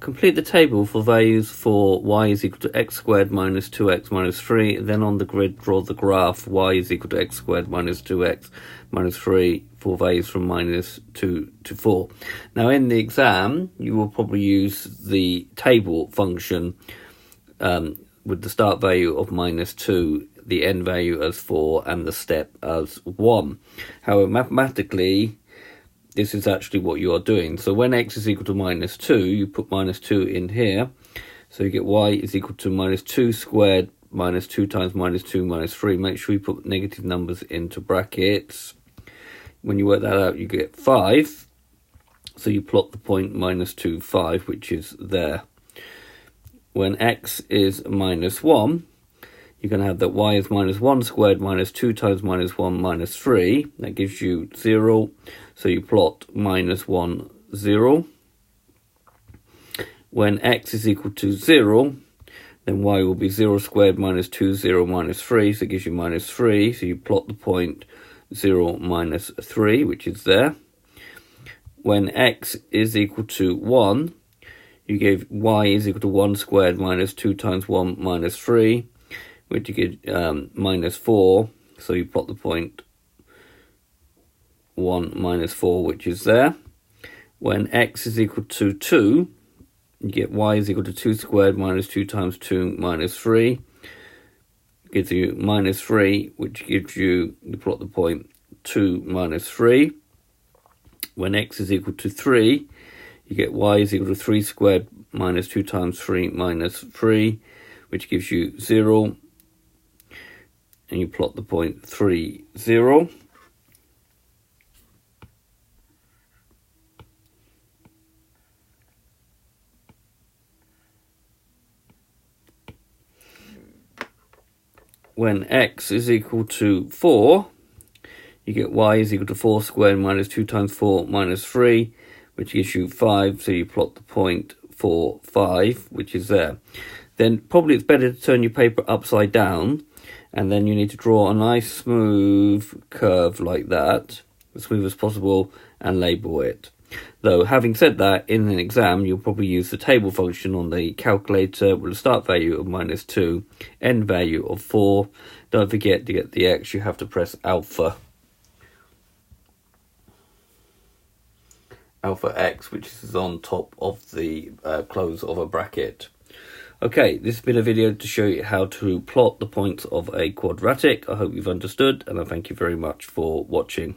complete the table for values for y is equal to x squared minus 2x minus 3. Then on the grid, draw the graph y is equal to x squared minus 2x minus 3 for values from minus 2 to 4. Now, in the exam, you will probably use the table function with the start value of minus 2, the end value as 4, and the step as 1. However, mathematically, this is actually what you are doing. So when x is equal to minus 2, you put minus 2 in here. So you get y is equal to minus 2 squared minus 2 times minus 2 minus 3. Make sure you put negative numbers into brackets. When you work that out, you get 5. So you plot the point minus 2, 5, which is there. When x is minus 1, you're going to have that y is minus 1 squared minus 2 times minus 1 minus 3. That gives you 0. So you plot minus 1, 0. When x is equal to 0, then y will be 0 squared minus 2, 0 minus 3. So it gives you minus 3. So you plot the point 0 minus 3, which is there. When x is equal to 1, you give y is equal to 1 squared minus 2 times 1 minus 3, which you get minus 4. So you plot the point 1 minus 4, which is there. When x is equal to 2, you get y is equal to 2 squared minus 2 times 2 minus 3. Gives you minus 3, which gives you plot the point 2 minus 3. When x is equal to 3, you get y is equal to 3 squared minus 2 times 3 minus 3, which gives you 0. And you plot the point 3, 0. When x is equal to 4, you get y is equal to 4 squared minus 2 times 4 minus 3, which gives you 5. So you plot the point 4, 5, which is there. Then probably it's better to turn your paper upside down, and then you need to draw a nice smooth curve like that, as smooth as possible, and label it. Though, having said that, in an exam, you'll probably use the table function on the calculator with a start value of minus 2, end value of 4. Don't forget, to get the x, you have to press alpha x, which is on top of the close of a bracket. Okay, this has been a video to show you how to plot the points of a quadratic. I hope you've understood, and I thank you very much for watching.